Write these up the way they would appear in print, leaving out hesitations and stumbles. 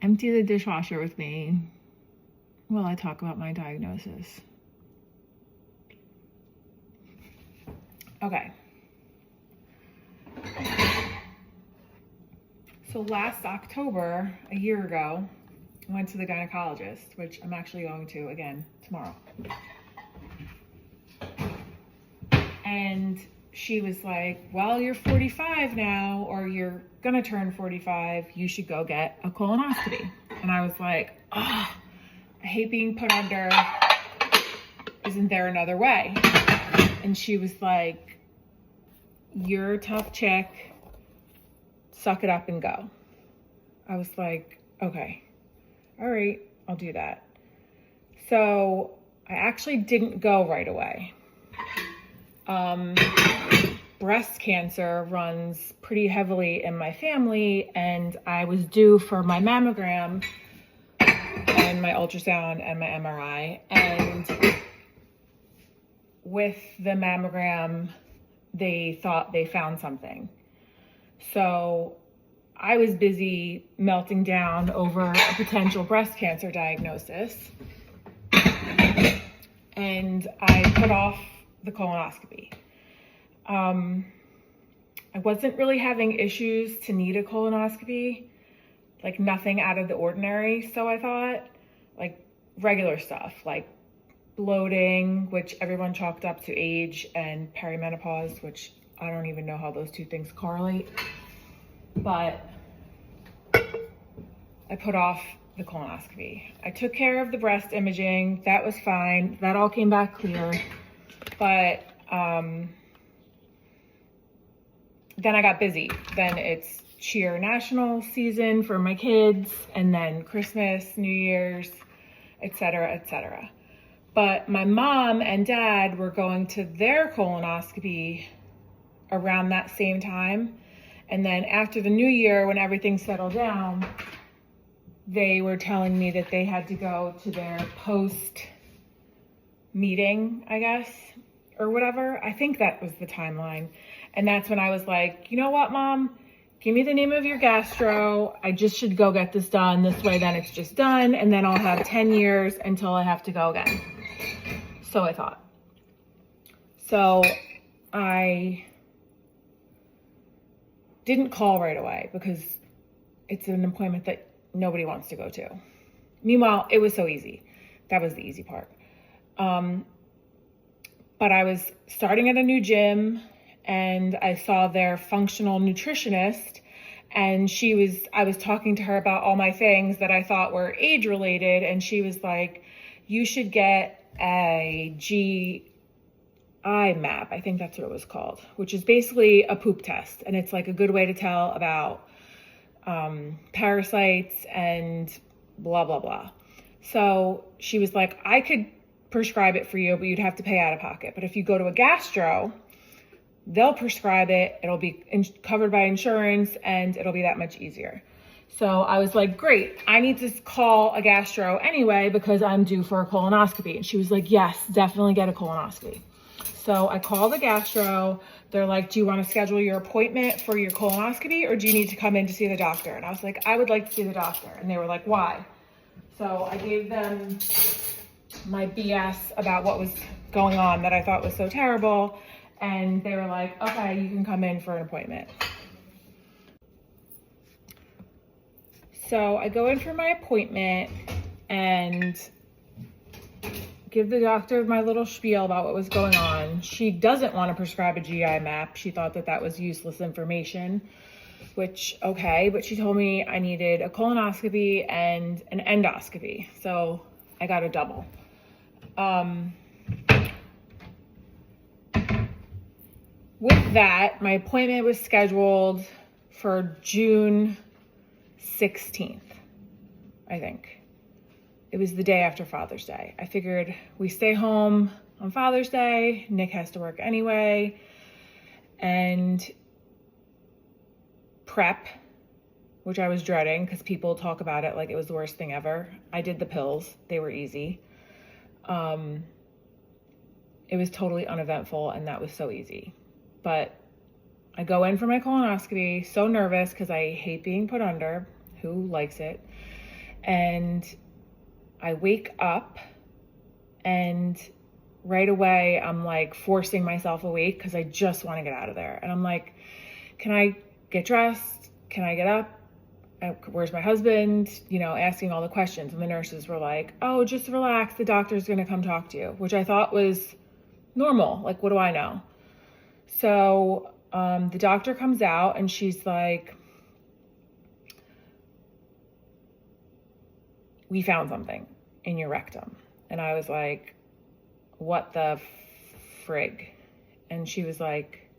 empty the dishwasher with me while I talk about my diagnosis. Okay. So last October, a year ago, I went to the gynecologist, which I'm actually going to again tomorrow. And she was like, well, you're 45 now, or you're gonna turn 45, you should go get a colonoscopy. And I was like, oh, I hate being put under. Isn't there another way? And she was like, you're a tough chick, suck it up and go. I was like, okay, all right, I'll do that. So I actually didn't go right away. Breast cancer runs pretty heavily in my family, and I was due for my mammogram and my ultrasound and my MRI. And with the mammogram, they thought they found something. So I was busy melting down over a potential breast cancer diagnosis, and I put off the colonoscopy. I wasn't really having issues to need a colonoscopy, like nothing out of the ordinary. So I thought, like regular stuff, like bloating, which everyone chalked up to age, and perimenopause, which I don't even know how those two things correlate. But I put off the colonoscopy. I took care of the breast imaging. That was fine. That all came back clear. But then I got busy. Then it's cheer national season for my kids, and then Christmas, New Year's, etc., etc. But my mom and dad were going to their colonoscopy around that same time. And then after the new year, when everything settled down, they were telling me that they had to go to their post meeting, I guess, or whatever. I think that was the timeline. And that's when I was like, you know what, Mom? Give me the name of your gastro. I just should go get this done. This way, then it's just done. And then I'll have 10 years until I have to go again. So I thought. So I didn't call right away because it's an appointment that nobody wants to go to. Meanwhile, it was so easy. That was the easy part. But I was starting at a new gym, and I saw their functional nutritionist, and I was talking to her about all my things that I thought were age related. And she was like, you should get a GI map. I think that's what it was called, which is basically a poop test. And it's like a good way to tell about parasites and blah, blah, blah. So she was like, I could prescribe it for you, but you'd have to pay out of pocket. But if you go to a gastro, they'll prescribe it. It'll be covered by insurance, and it'll be that much easier. So I was like, great, I need to call a gastro anyway because I'm due for a colonoscopy. And she was like, yes, definitely get a colonoscopy. So I called the gastro. They're like, do you want to schedule your appointment for your colonoscopy, or do you need to come in to see the doctor? And I was like, I would like to see the doctor. And they were like, why? So I gave them my BS about what was going on that I thought was so terrible. And they were like, okay, you can come in for an appointment. So I go in for my appointment and give the doctor my little spiel about what was going on. She doesn't want to prescribe a GI map. She thought that that was useless information, which, okay, but she told me I needed a colonoscopy and an endoscopy. So I got a double. With that, my appointment was scheduled for June 16th, I think. It was the day after Father's Day. I figured we stay home on Father's Day. Nick has to work anyway. And prep, which I was dreading because people talk about it like it was the worst thing ever. I did the pills. They were easy. It was totally uneventful, and that was so easy. But I go in for my colonoscopy, so nervous because I hate being put under. Who likes it? And I wake up and right away I'm like forcing myself awake because I just want to get out of there. And I'm like, can I get dressed? Can I get up? Where's my husband? Asking all the questions. And the nurses were like, oh, just relax. The doctor's going to come talk to you, which I thought was normal. Like, what do I know? So the doctor comes out and she's like, we found something in your rectum. And I was like, what the frig? And she was like,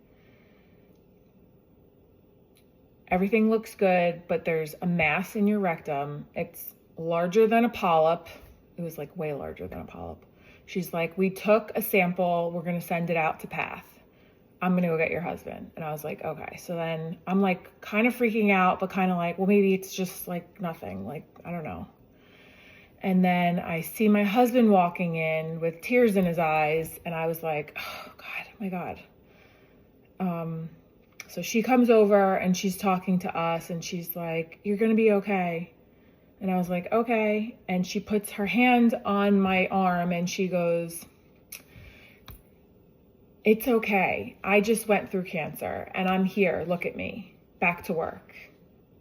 everything looks good, but there's a mass in your rectum. It's larger than a polyp. It was like way larger than a polyp. She's like, we took a sample. We're going to send it out to Path. I'm going to go get your husband. And I was like, okay. So then I'm like kind of freaking out, but kind of like, well, maybe it's just like nothing. Like, I don't know. And then I see my husband walking in with tears in his eyes. And I was like, oh God, my God. So she comes over and she's talking to us and she's like, you're going to be okay. And I was like, okay. And she puts her hand on my arm and she goes, it's okay. I just went through cancer and I'm here. Look at me, back to work.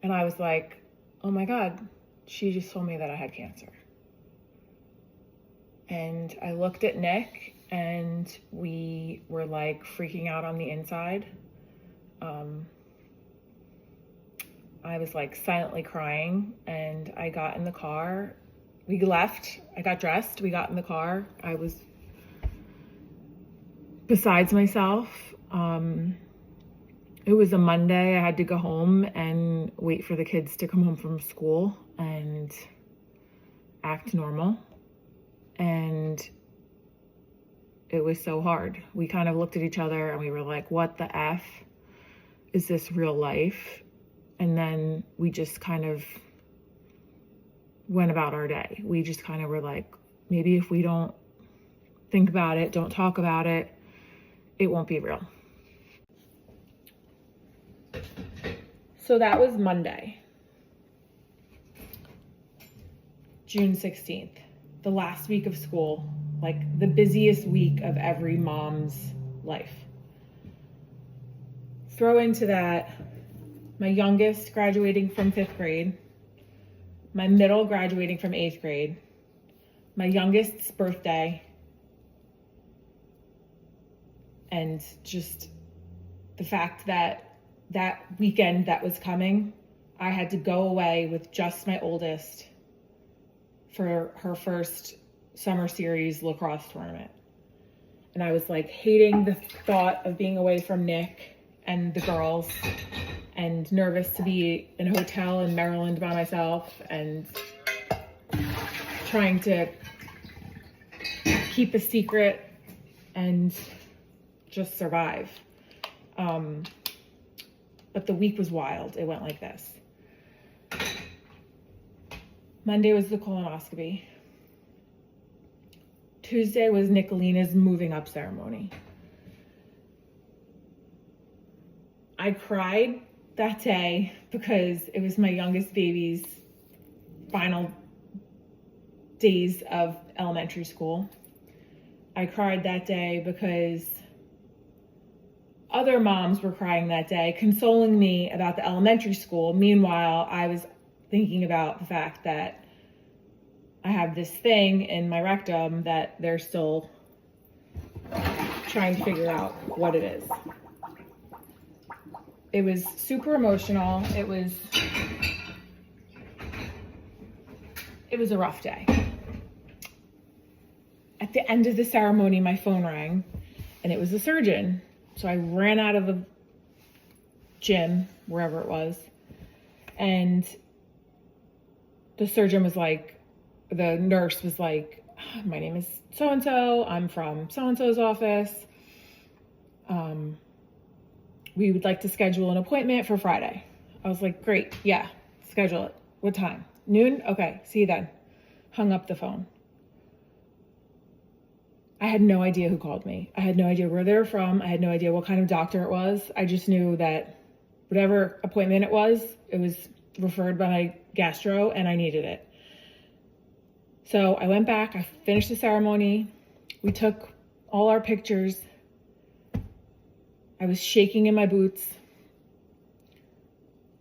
And I was like, oh my God, she just told me that I had cancer. And I looked at Nick and we were like freaking out on the inside. I was like silently crying and I got in the car. We left, I got dressed, we got in the car. I was besides myself. It was a Monday. I had to go home and wait for the kids to come home from school and act normal. And it was so hard. We kind of looked at each other and we were like, what the F? Is this real life? And then we just kind of went about our day. We just kind of were like, maybe if we don't think about it, don't talk about it, it won't be real. So that was Monday, June 16th, the last week of school, like the busiest week of every mom's life. Throw into that my youngest graduating from 5th grade, my middle graduating from 8th grade, my youngest's birthday, and just the fact that that weekend that was coming, I had to go away with just my oldest for her first summer series lacrosse tournament. And I was like hating the thought of being away from Nick and the girls and nervous to be in a hotel in Maryland by myself and trying to keep a secret and just survive. But the week was wild. It went like this. Monday was the colonoscopy. Tuesday was Nicolina's moving up ceremony. I cried that day because it was my youngest baby's final days of elementary school. I cried that day because other moms were crying that day, consoling me about the elementary school. Meanwhile, I was thinking about the fact that I have this thing in my rectum that they're still trying to figure out what it is. It was super emotional. It was a rough day. At the end of the ceremony, my phone rang and it was the surgeon. So I ran out of the gym, wherever it was, and the surgeon was like, the nurse was like, my name is so-and-so, I'm from so-and-so's office. We would like to schedule an appointment for Friday. I was like, great, yeah, schedule it. What time? Noon? Okay, see you then. Hung up the phone. I had no idea who called me. I had no idea where they were from. I had no idea what kind of doctor it was. I just knew that whatever appointment it was referred by my gastro and I needed it. So I went back, I finished the ceremony. We took all our pictures. I was shaking in my boots.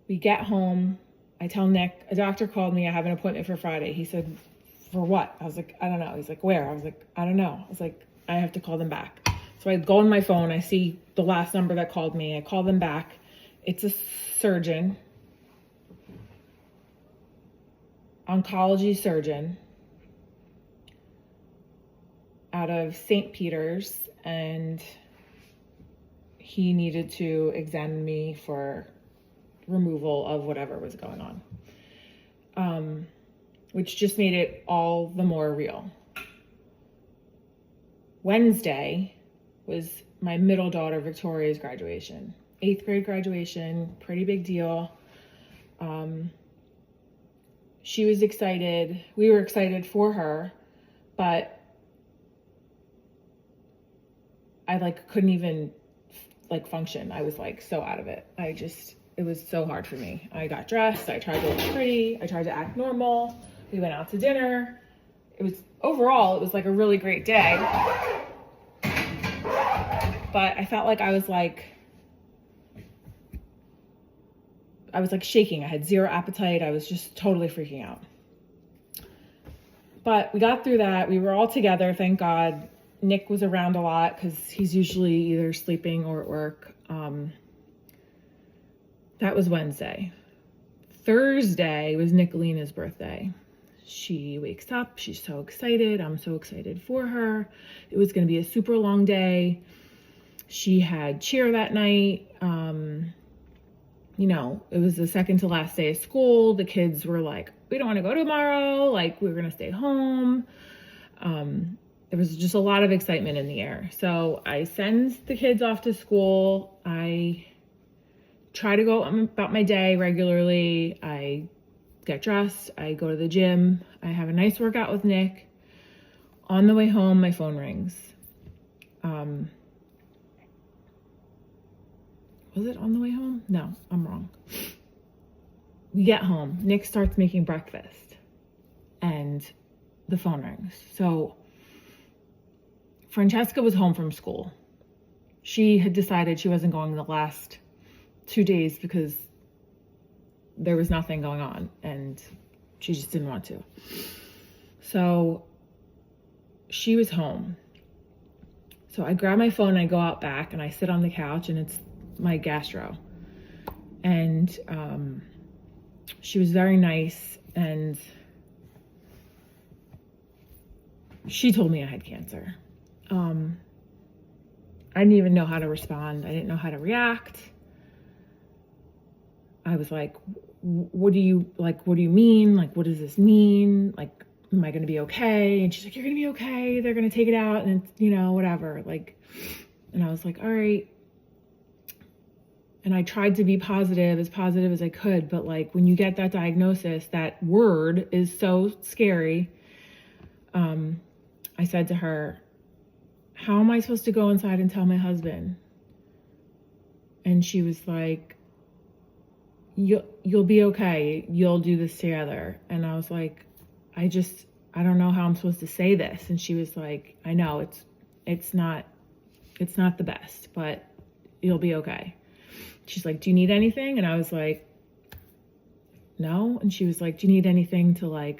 We get home. I tell Nick, a doctor called me. I have an appointment for Friday. He said, for what? I was like, I don't know. He's like, where? I was like, I don't know. I was like, I have to call them back. So I go on my phone. I see the last number that called me. I call them back. It's a surgeon, oncology surgeon out of St. Peter's, and he needed to examine me for removal of whatever was going on, which just made it all the more real. Wednesday was my middle daughter Victoria's graduation, 8th grade graduation, pretty big deal. She was excited. We were excited for her, but I couldn't even function. I was so out of it. It was so hard for me. I got dressed. I tried to look pretty. I tried to act normal. We went out to dinner. Overall, it was a really great day. But I felt like I was shaking. I had zero appetite. I was just totally freaking out. But we got through that. We were all together, thank God. Nick was around a lot because he's usually either sleeping or at work. That was Wednesday. Thursday was Nicolina's birthday. She wakes up. She's so excited. I'm so excited for her. It was going to be a super long day. She had cheer that night. It was the second to last day of school. The kids were like, we don't want to go tomorrow. We're going to stay home. There was just a lot of excitement in the air. So I send the kids off to school. I try to go about my day regularly. I get dressed. I go to the gym. I have a nice workout with Nick. On the way home, my phone rings. Was it on the way home? No, I'm wrong. We get home. Nick starts making breakfast and the phone rings. So Francesca was home from school. She had decided she wasn't going the last 2 days because there was nothing going on and she just didn't want to. So she was home. So I grab my phone and I go out back and I sit on the couch and it's my gastro. And she was very nice and she told me I had cancer. I didn't even know how to respond. I didn't know how to react. I was like, what do you mean? What does this mean? Am I going to be okay? And she's like, you're going to be okay. They're going to take it out and whatever. And I was like, all right. And I tried to be positive as I could. But when you get that diagnosis, that word is so scary. I said to her, how am I supposed to go inside and tell my husband? And she was like, you'll be okay. You'll do this together. And I was like, I don't know how I'm supposed to say this. And she was like, I know it's not the best, but you'll be okay. She's like, do you need anything? And I was like, no. And she was like, do you need anything to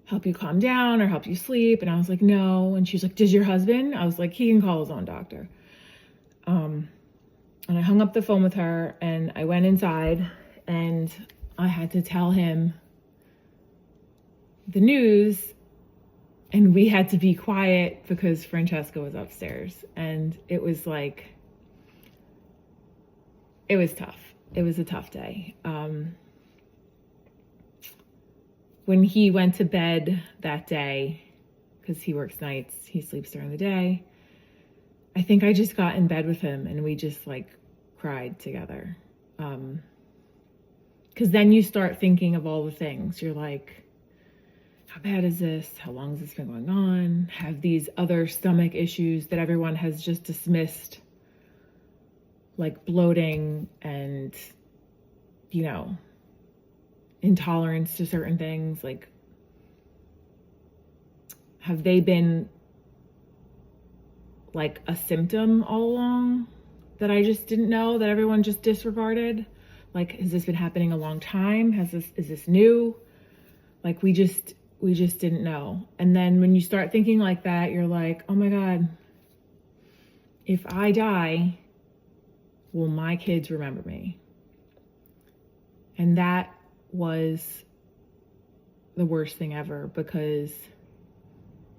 help you calm down or help you sleep? And I was like, no. And she's like, does your husband? I was like, he can call his own doctor. And I hung up the phone with her and I went inside and I had to tell him the news, and we had to be quiet because Francesca was upstairs. And it was it was tough. It was a tough day. When he went to bed that day, because he works nights, he sleeps during the day, I think I just got in bed with him and we just cried together. Because then you start thinking of all the things. You're like, how bad is this? How long has this been going on? Have these other stomach issues that everyone has just dismissed, like bloating and, intolerance to certain things. Have they been like a symptom all along that I just didn't know, that everyone just disregarded? Like, has this been happening a long time? Is this new? Like, we just didn't know. And then when you start thinking like that, you're like, oh my God, if I die, will my kids remember me? And that was the worst thing ever, because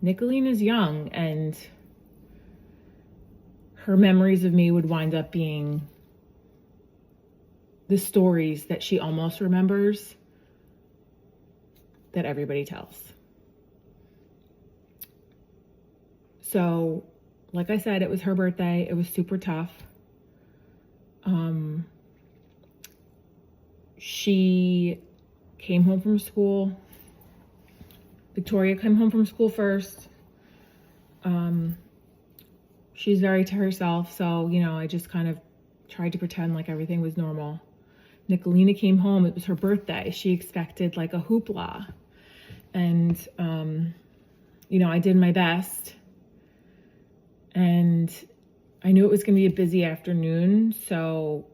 Nicolina's young and her memories of me would wind up being the stories that she almost remembers that everybody tells. So, like I said, it was her birthday. It was super tough. She came home from school. Victoria came home from school first. She's very to herself, so, I just kind of tried to pretend like everything was normal. Nicolina came home. It was her birthday. She expected like a hoopla. And, I did my best. And I knew it was going to be a busy afternoon, so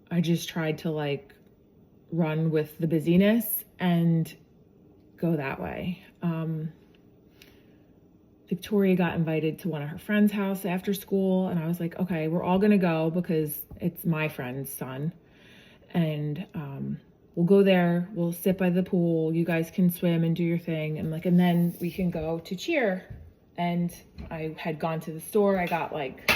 I just tried to like run with the busyness and go that way. Victoria got invited to one of her friend's house after school, and I was like, okay, we're all gonna go because it's my friend's son, and we'll go there, we'll sit by the pool, you guys can swim and do your thing, and then we can go to cheer. And I had gone to the store. I got like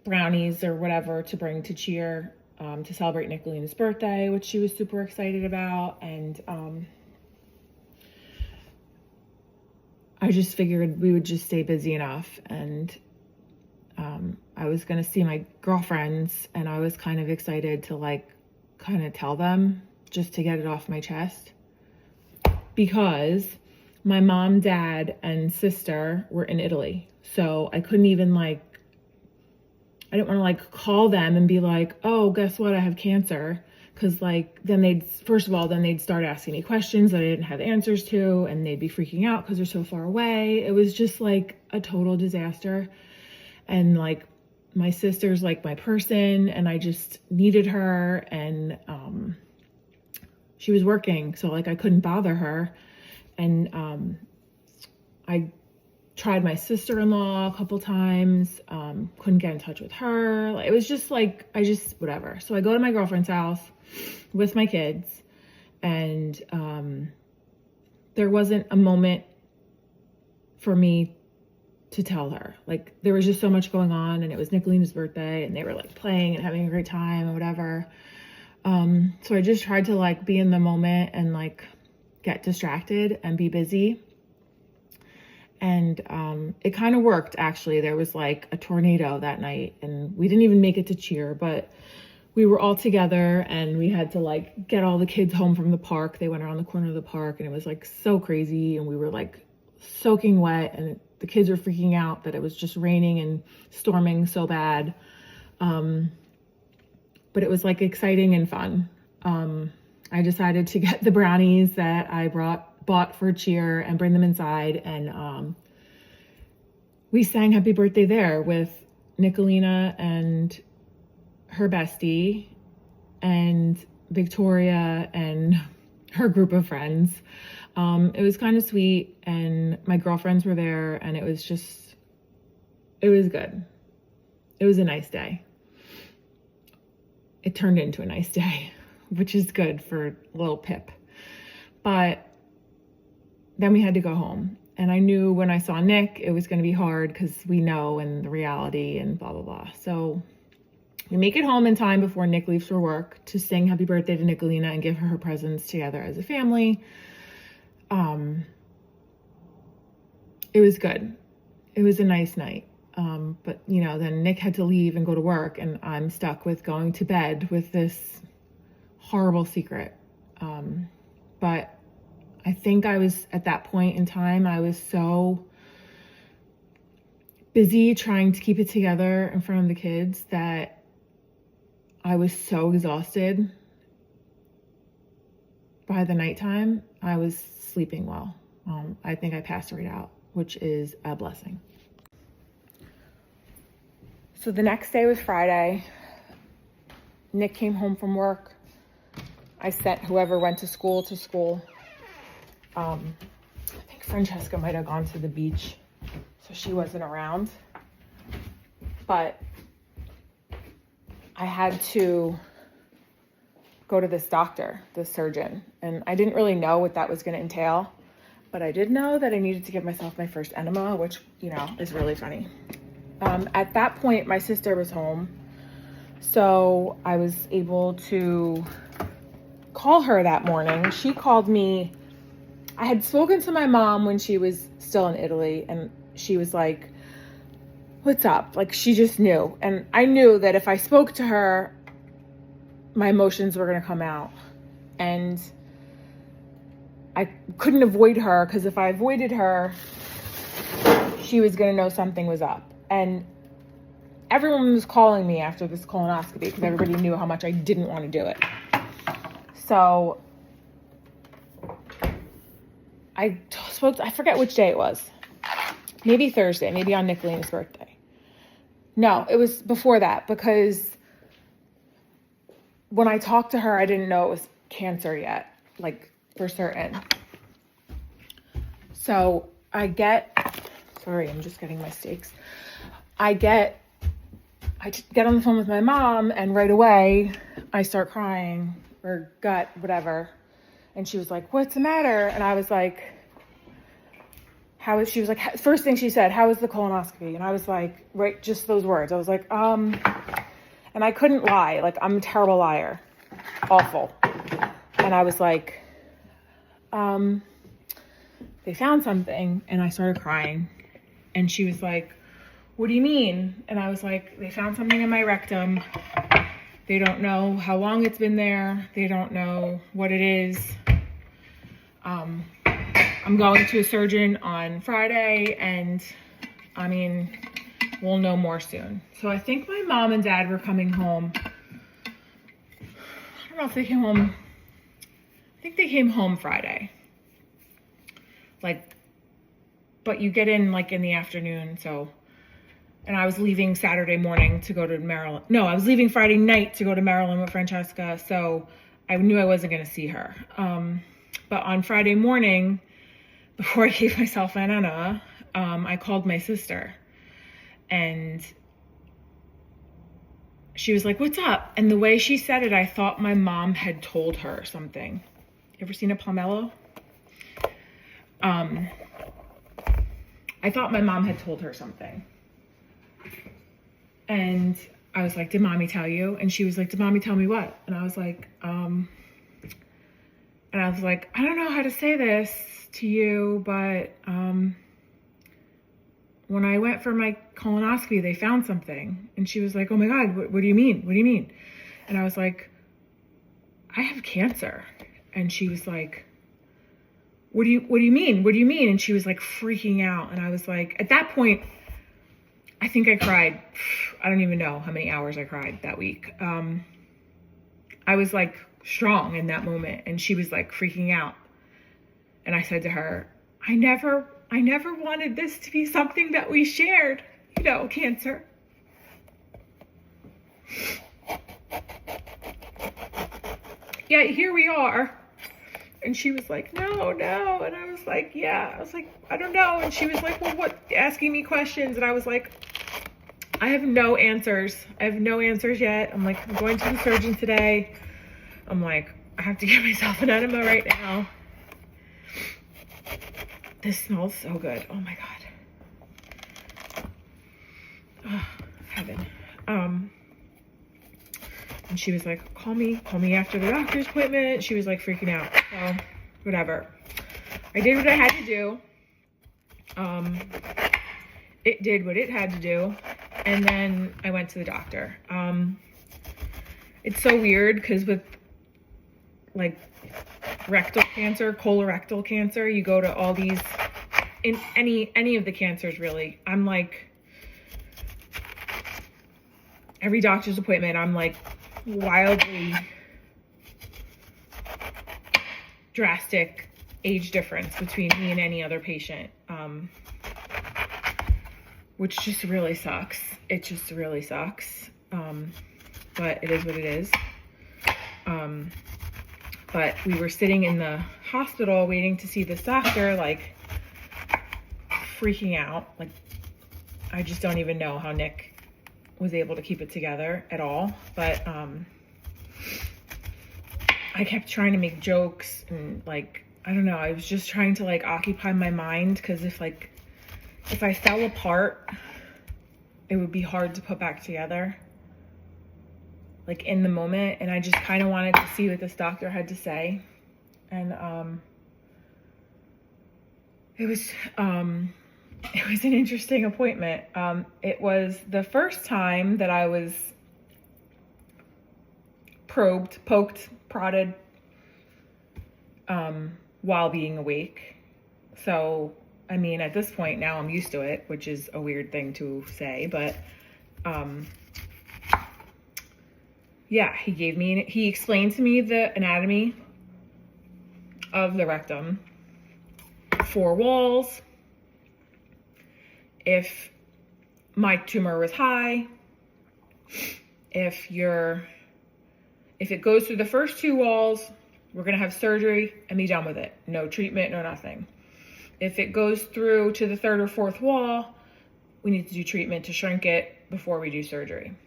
brownies or whatever to bring to cheer to celebrate Nicolina's birthday, which she was super excited about. And I just figured we would just stay busy enough. And I was going to see my girlfriends, and I was kind of excited to like kind of tell them just to get it off my chest, because my mom, dad, and sister were in Italy. So I couldn't even I didn't want to like call them and be like, oh, guess what? I have cancer. Cause then they'd start asking me questions that I didn't have answers to, and they'd be freaking out cause they're so far away. It was just like a total disaster. And like my sister's like my person, and I just needed her, and she was working. So like I couldn't bother her. And I tried my sister-in-law a couple times, couldn't get in touch with her. It was just like, whatever. So I go to my girlfriend's house with my kids, and there wasn't a moment for me to tell her. Like, there was just so much going on, and it was Nicolina's birthday, and they were like playing and having a great time and whatever. So I just tried to like be in the moment and like get distracted and be busy. And it kind of worked, actually. There was like a tornado that night, and we didn't even make it to cheer, but we were all together, and we had to like get all the kids home from the park. They went around the corner of the park, and it was like so crazy, and we were like soaking wet, and the kids were freaking out that it was just raining and storming so bad. But it was like exciting and fun. I decided to get the brownies that I bought for cheer and bring them inside, and we sang happy birthday there with Nicolina and her bestie and Victoria and her group of friends. It was kind of sweet, and my girlfriends were there, and it was good. It was a nice day. It turned into a nice day, which is good for little Pip. But then we had to go home. And I knew when I saw Nick, it was going to be hard because we know, and the reality and blah, blah, blah. So we make it home in time before Nick leaves for work to sing happy birthday to Nicolina and give her presents together as a family. It was good. It was a nice night. But then Nick had to leave and go to work, and I'm stuck with going to bed with this horrible secret. But I think I was at that point in time, I was so busy trying to keep it together in front of the kids that I was so exhausted. By the nighttime, I was sleeping well. I think I passed right out, which is a blessing. So the next day was Friday. Nick came home from work. I sent whoever went to school to school. I think Francesca might have gone to the beach, so she wasn't around. But I had to go to this doctor, this surgeon, and I didn't really know what that was going to entail, but I did know that I needed to give myself my first enema, which, you know, is really funny. At that point, my sister was home, so I was able to call her that morning. She called me. I had spoken to my mom when she was still in Italy, and she was like, what's up? Like, she just knew. And I knew that if I spoke to her, my emotions were going to come out. And I couldn't avoid her, because if I avoided her, she was going to know something was up. And everyone was calling me after this colonoscopy because everybody knew how much I didn't want to do it. So I forget which day it was. Maybe Thursday, maybe on Nicolene's birthday. No, it was before that, because when I talked to her, I didn't know it was cancer yet, like for certain. So sorry, I'm just getting my steaks. I just get on the phone with my mom, and right away I start crying, or gut, whatever. And she was like, what's the matter? And I was like, she was like, first thing she said, how was the colonoscopy? And I was like, right, just those words. I was like, and I couldn't lie. Like, I'm a terrible liar. Awful. And I was like, they found something. And I started crying. And she was like, what do you mean? And I was like, they found something in my rectum. They don't know how long it's been there. They don't know what it is. I'm going to a surgeon on Friday, and I mean, we'll know more soon. So I think my mom and dad were coming home. I don't know if they came home. I think they came home Friday. But you get in in the afternoon, so. And I was leaving Saturday morning to go to Maryland. No, I was leaving Friday night to go to Maryland with Francesca, so I knew I wasn't going to see her. But on Friday morning, before I gave myself an enema, I called my sister. And she was like, what's up? And the way she said it, I thought my mom had told her something. You ever seen a pomelo? I thought my mom had told her something. And I was like, did mommy tell you? And she was like, did mommy tell me what? And I was like, I don't know how to say this to you, but when I went for my colonoscopy, they found something. And she was like, oh my God, what do you mean? What do you mean? And I was like, I have cancer. And she was like, what do you mean? What do you mean? And she was like freaking out. And I was like, at that point, I think I cried. I don't even know how many hours I cried that week. I was like strong in that moment, and she was like freaking out. And I said to her, I never wanted this to be something that we shared, cancer. Yeah, here we are. And she was like, no. And I was like, yeah. I was like, I don't know. And she was like, well, what? Asking me questions. And I was like, I have no answers. I have no answers yet. I'm like, I'm going to the surgeon today. I'm like, I have to give myself an enema right now. This smells so good. Oh my God. Oh, heaven. And she was like, call me after the doctor's appointment. She was like freaking out. So whatever. I did what I had to do. It did what it had to do. And then I went to the doctor. It's so weird because with rectal cancer, colorectal cancer, you go to all these, in any of the cancers really, I'm like, every doctor's appointment, I'm like wildly drastic age difference between me and any other patient, which just really sucks. It just really sucks. But it is what it is. But we were sitting in the hospital waiting to see this doctor, like freaking out. Like, I just don't even know how Nick was able to keep it together at all. But I kept trying to make jokes and like, I don't know, I was just trying to like occupy my mind, because if I fell apart, it would be hard to put back together, like in the moment. And I just kind of wanted to see what this doctor had to say. And it was an interesting appointment. It was the first time that I was poked, prodded, while being awake. So, I mean, at this point now I'm used to it, which is a weird thing to say, but, yeah, he explained to me the anatomy of the rectum, 4 walls, if my tumor was high, if it goes through the first 2 walls, we're going to have surgery and be done with it. No treatment, no nothing. If it goes through to the 3rd or 4th wall, we need to do treatment to shrink it before we do surgery.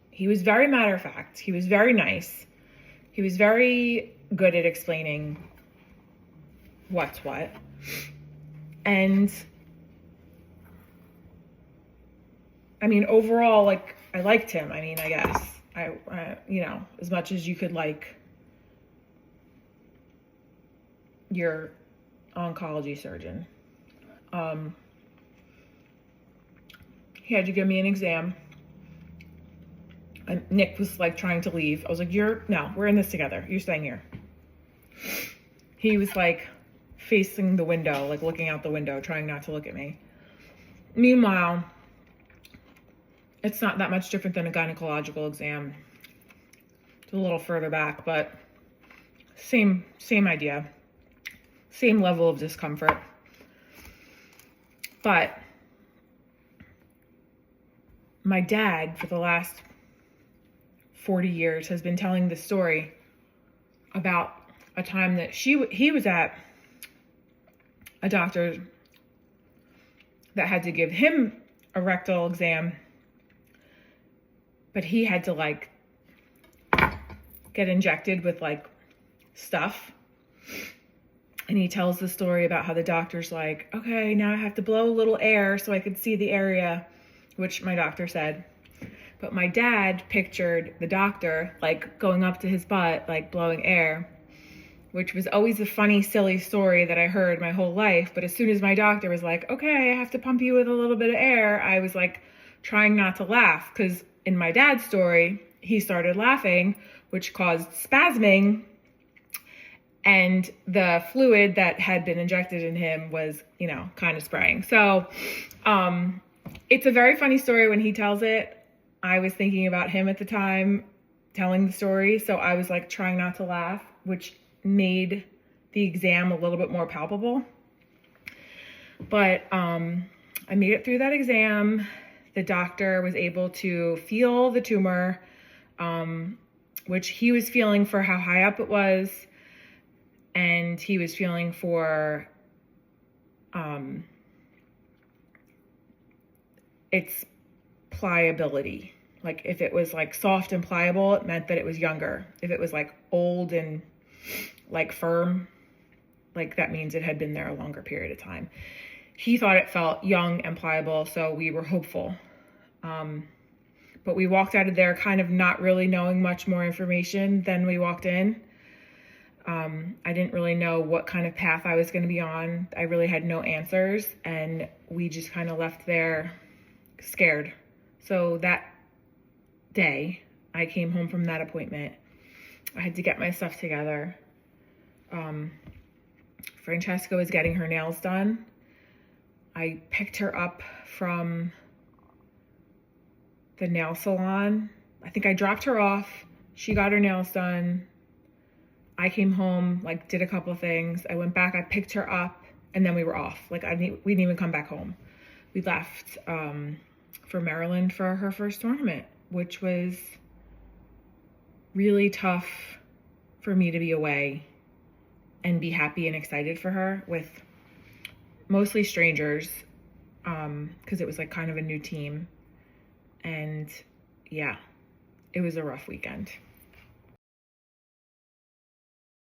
He was very matter of fact. He was very nice. He was very good at explaining what's what. And I mean, overall, like, I liked him. I mean, I guess you know, as much as you could like your oncology surgeon. He had to give me an exam. And Nick was like trying to leave. I was like, no, we're in this together. You're staying here. He was like facing the window, like looking out the window, trying not to look at me. Meanwhile, it's not that much different than a gynecological exam. It's a little further back, but same idea. Same level of discomfort. But my dad, for the last 40 years, has been telling this story about a time that he was at a doctor that had to give him a rectal exam, but he had to like get injected with like stuff. And he tells the story about how the doctor's like, okay, now I have to blow a little air so I could see the area, which my doctor said. But my dad pictured the doctor like going up to his butt, like blowing air, which was always a funny, silly story that I heard my whole life. But as soon as my doctor was like, okay, I have to pump you with a little bit of air, I was like trying not to laugh, because in my dad's story, he started laughing, which caused spasming. And the fluid that had been injected in him was, you know, kind of spraying. So it's a very funny story when he tells it. I was thinking about him at the time telling the story. So I was like trying not to laugh, which made the exam a little bit more palpable. But I made it through that exam. The doctor was able to feel the tumor, which he was feeling for how high up it was. And he was feeling for its pliability. Like if it was like soft and pliable, it meant that it was younger. If it was like old and like firm, like that means it had been there a longer period of time. He thought it felt young and pliable, so we were hopeful. But we walked out of there kind of not really knowing much more information than we walked in. I didn't really know what kind of path I was going to be on. I really had no answers, and we just kind of left there scared. So that day, I came home from that appointment. I had to get my stuff together. Francesca was getting her nails done. I picked her up from the nail salon. I think I dropped her off. She got her nails done. I came home, like did a couple things. I went back, I picked her up, and then we were off. Like we didn't even come back home. We left for Maryland for her first tournament, which was really tough for me to be away and be happy and excited for her with mostly strangers, because it was like kind of a new team. And yeah, it was a rough weekend.